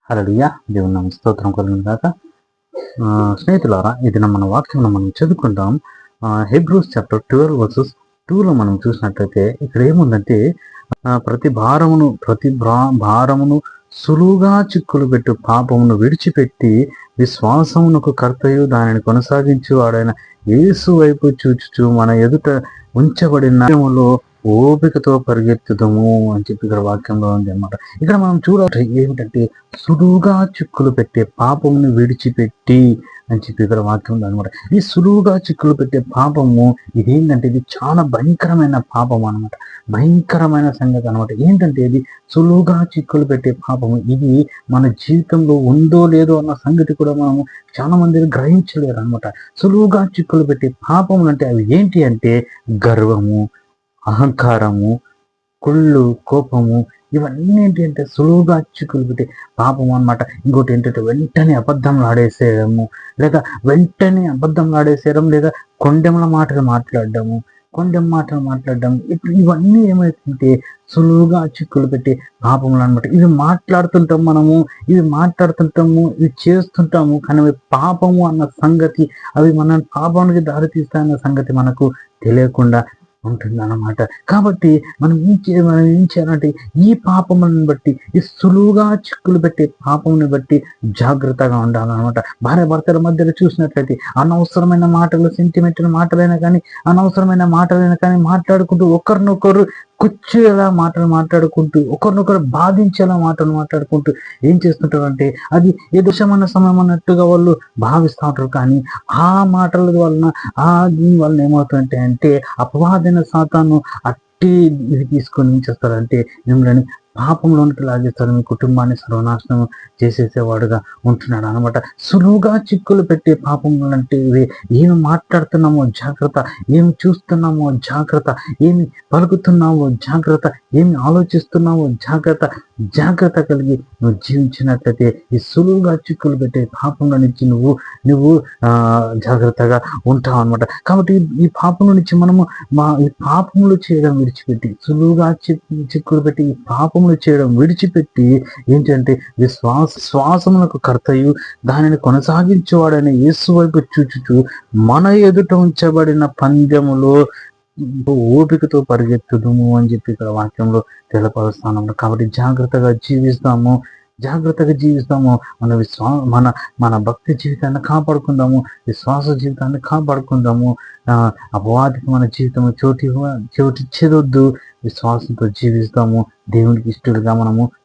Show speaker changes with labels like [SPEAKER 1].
[SPEAKER 1] హల్లెలూయా. దేవుని నామమునకు స్తోత్రం కలుగును గాక. స్నేహితులారా, ఇది మన వాక్యంలో మనం చదువుకుంటాం. హెబ్రూస్ చాప్టర్ 12 వర్సెస్ 2లో మనం చూసినట్లయితే ఇక్కడ ఏముందంటే, ప్రతి భారమును సులువుగా చిక్కులు పెట్టు పాపమును విడిచిపెట్టి విశ్వాసమునకు కర్తయు దానిని కొనసాగించు వాడైన యేసు వైపు చూచుచు మన ఎదుట ఉంచబడిన ఓపికతో పరిగెత్తుదము అని చెప్పి ఇక్కడ వాక్యంలో ఉంది అనమాట. ఇక్కడ మనం చూడాలి ఏమిటంటే, సులువుగా చిక్కులు పెట్టే పాపమును విడిచిపెట్టి అని చెప్పి ఇక్కడ వాక్యం ఉంది అనమాట. ఈ సులువుగా చిక్కులు పెట్టే పాపము ఇదేంటంటే, ఇది చాలా భయంకరమైన పాపం అనమాట. భయంకరమైన సంగతి అనమాట. ఏంటంటే, ఇది సులువుగా చిక్కులు పెట్టే పాపము. ఇది మన జీవితంలో ఉందో లేదో అన్న సంగతి కూడా మనము చాలా మంది గ్రహించలేరు అనమాట. సులువుగా చిక్కులు పెట్టే పాపములు అంటే అవి ఏంటి అంటే, గర్వము, అహంకారము, కుళ్ళు, కోపము, ఇవన్నీ ఏంటి అంటే సులువుగా చిక్కులు పెట్టే పాపం అనమాట. ఇంకోటి ఏంటంటే వెంటనే అబద్ధం ఆడేసేయడము, లేదా కొండెముల మాటలు మాట్లాడడము, ఇప్పుడు ఇవన్నీ ఏమైతుంటే సులువుగా చిక్కులు పెట్టే పాపములు అనమాట. ఇవి మాట్లాడుతుంటాము, ఇవి చేస్తుంటాము, కానీ అవి పాపము అన్న సంగతి, అవి మన పాపానికి దారితీస్తాయన్న సంగతి మనకు తెలియకుండా ఉంటుంది అన్నమాట. కాబట్టి మనం ఏం చేయాలంటే, ఈ పాపములను బట్టి, ఈ సులువుగా చిక్కులు పెట్టే పాపముని బట్టి జాగ్రత్తగా ఉండాలన్నమాట. భార్య భర్తల మధ్యలో చూసినట్లయితే అనవసరమైన మాటలు, సెంటిమెంటల్ మాటలైనా కానీ మాట్లాడుకుంటూ ఒకరినొకరు కుచ్చేలా మాటలు మాట్లాడుకుంటూ, ఒకరినొకరు బాధించేలా మాటలు మాట్లాడుకుంటూ ఏం చేస్తుంటారు అంటే, అది ఏదోషమైన సమయం అన్నట్టుగా వాళ్ళు భావిస్తూ ఉంటారు. కానీ ఆ మాటల వలన దీని వలన ఏమవుతుందంటే అపవాదైన సాతాను ఇది తీసుకొని ఏం చేస్తారంటే మిమ్మల్ని పాపంలోనికి లాగేస్తారు, మీ కుటుంబాన్ని సర్వనాశనం చేసేసేవాడుగా ఉంటున్నాడు అనమాట. సులువుగా చిక్కులు పెట్టే పాపములు అంటే ఇవి. ఏమి మాట్లాడుతున్నామో జాగ్రత్త, ఏమి చూస్తున్నామో జాగ్రత్త, ఏమి పలుకుతున్నామో జాగ్రత్త, ఏమి ఆలోచిస్తున్నామో జాగ్రత్త కలిగి నువ్వు జీవించినట్లయితే ఈ సులువుగా చిక్కులు పెట్టే పాపంలో నుంచి నువ్వు జాగ్రత్తగా ఉంటావు అనమాట. కాబట్టి ఈ పాపం నుంచి మనము ఈ పాపములు చేయడం విడిచిపెట్టి, సులువుగా చిక్కులు పెట్టి ఈ పాపములు చేయడం విడిచిపెట్టి ఏంటంటే విశ్వాసమునకు కర్తయు దానిని కొనసాగించేవాడైన యేసు వైపు చూచుచు మన ఎదుట ఉంచబడిన పందెములో ఓపికతో పరిగెత్తుదుము అని చెప్పి ఇక్కడ వాక్యంలో తెలపరుస్తాను. కాబట్టి జాగ్రత్తగా జీవిస్తాము, మన భక్తి జీవితాన్ని కాపాడుకుందాము, విశ్వాస జీవితాన్ని కాపాడుకుందాము. అపవాదికి మన జీవితం చోటిచ్చేదొద్దు, విశ్వాసంతో జీవిస్తాము, దేవునికి ఇష్టలుగా మనము